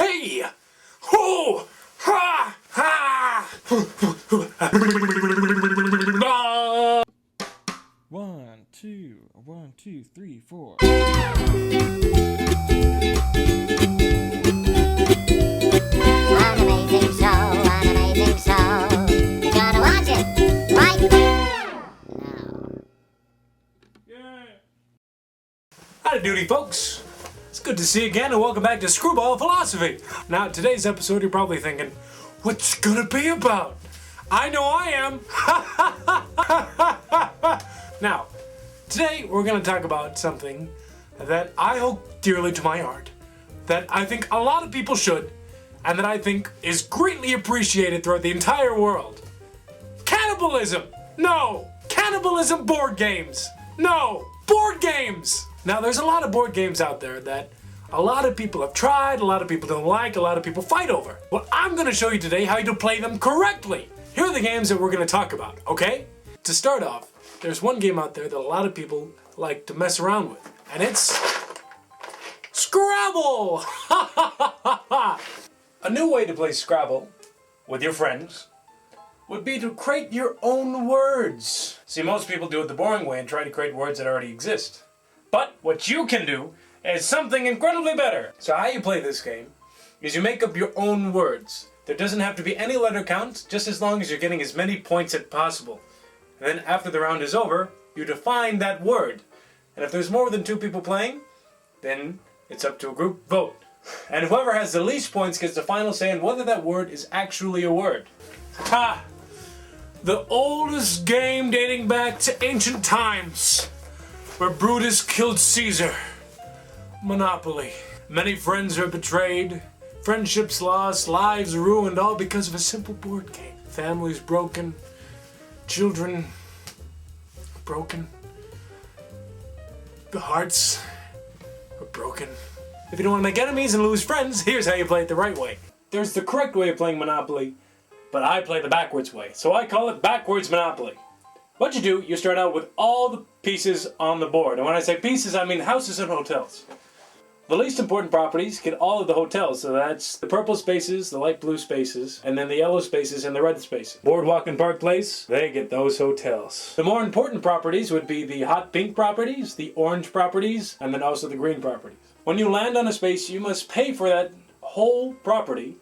Hey! Ho! Ha! Ha! 1, 2, 1, 2, 3, 4. An amazing show. You gotta watch it right now. Howdy doody, folks. It's good to see you again, and welcome back to Screwball Philosophy. Now, today's episode, you're probably thinking, what's it gonna be about? I know I am. Now, today we're gonna talk about something that I hold dearly to my heart, that I think a lot of people should, and that I think is greatly appreciated throughout the entire world. Cannibalism! No! Cannibalism board games! No! Board games! Now, there's a lot of board games out there that a lot of people have tried, a lot of people don't like, a lot of people fight over. Well, I'm gonna show you today how to play them correctly. Here are the games that we're gonna talk about, okay? To start off, there's one game out there that a lot of people like to mess around with, and it's Scrabble! A new way to play Scrabble with your friends would be to create your own words. See, most people do it the boring way and try to create words that already exist. But what you can do is something incredibly better. So how you play this game is you make up your own words. There doesn't have to be any letter count, just as long as you're getting as many points as possible. And then after the round is over, you define that word. And if there's more than 2 people playing, then it's up to a group vote. And whoever has the least points gets the final say on whether that word is actually a word. Ha! The oldest game dating back to ancient times, where Brutus killed Caesar. Monopoly. Many friends are betrayed, friendships lost, lives ruined, all because of a simple board game. Families broken, children broken, the hearts are broken. If you don't want to make enemies and lose friends, here's how you play it the right way. There's the correct way of playing Monopoly, but I play the backwards way, so I call it backwards Monopoly. What you do, you start out with all the pieces on the board. And when I say pieces, I mean houses and hotels. The least important properties get all of the hotels, so that's the purple spaces, the light blue spaces, and then the yellow spaces and the red spaces. Boardwalk and Park Place, they get those hotels. The more important properties would be the hot pink properties, the orange properties, and then also the green properties. When you land on a space, you must pay for that whole property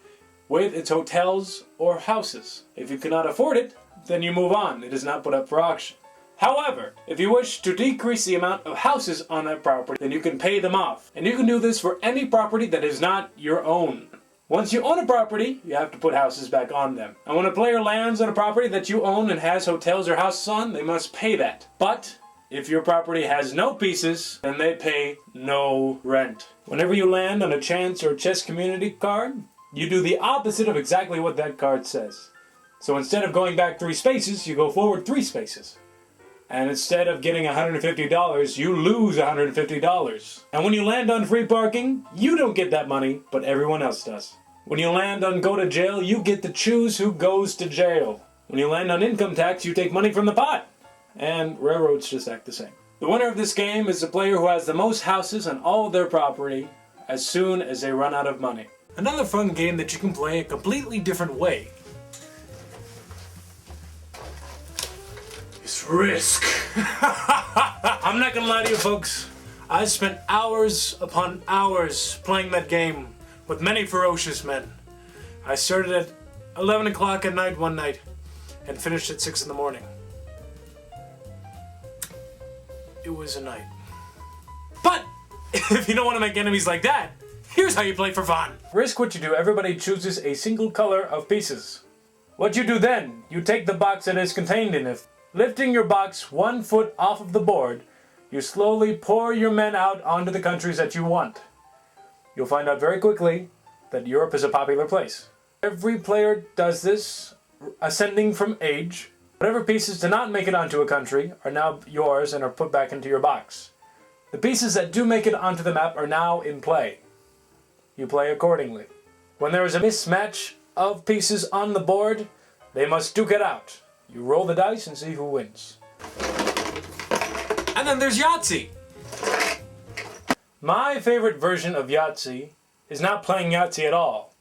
with its hotels or houses. If you cannot afford it, then you move on. It is not put up for auction. However, if you wish to decrease the amount of houses on that property, then you can pay them off. And you can do this for any property that is not your own. Once you own a property, you have to put houses back on them. And when a player lands on a property that you own and has hotels or houses on, they must pay that. But if your property has no pieces, then they pay no rent. Whenever you land on a chance or chess community card, you do the opposite of exactly what that card says. So instead of going back 3 spaces, you go forward 3 spaces. And instead of getting $150, you lose $150. And when you land on free parking, you don't get that money, but everyone else does. When you land on go to jail, you get to choose who goes to jail. When you land on income tax, you take money from the pot. And railroads just act the same. The winner of this game is the player who has the most houses on all of their property as soon as they run out of money. Another fun game that you can play a completely different way is Risk. I'm not gonna lie to you folks, I spent hours upon hours playing that game with many ferocious men. I started at 11 o'clock at night one night and finished at 6 in the morning. It was a night. But if you don't want to make enemies like that, here's how you play for fun. Risk, what you do, everybody chooses a single color of pieces. What you do then, you take the box that is contained in it. Lifting your box 1 foot off of the board, you slowly pour your men out onto the countries that you want. You'll find out very quickly that Europe is a popular place. Every player does this, ascending from age. Whatever pieces do not make it onto a country are now yours and are put back into your box. The pieces that do make it onto the map are now in play. You play accordingly. When there is a mismatch of pieces on the board, they must duke it out. You roll the dice and see who wins. And then there's Yahtzee. My favorite version of Yahtzee is not playing Yahtzee at all.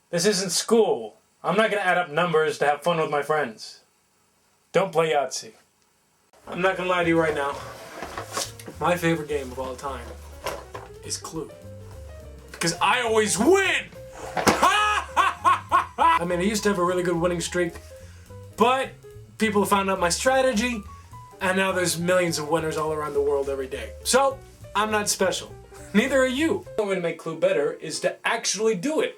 This isn't school. I'm not going to add up numbers to have fun with my friends. Don't play Yahtzee. I'm not going to lie to you right now. My favorite game of all time is Clue. Because I always win! I mean, I used to have a really good winning streak, but people found out my strategy, and now there's millions of winners all around the world every day. So, I'm not special. Neither are you. The way to make Clue better is to actually do it.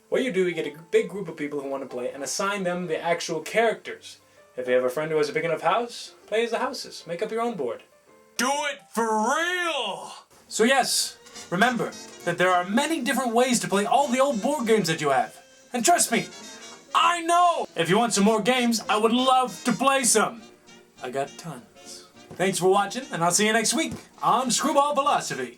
What you do, you get a big group of people who want to play and assign them the actual characters. If you have a friend who has a big enough house, play as the houses. Make up your own board. Do it for real! So yes, remember that there are many different ways to play all the old board games that you have. And trust me, I know! If you want some more games, I would love to play some. I got tons. Thanks for watching, and I'll see you next week on Screwball Philosophy.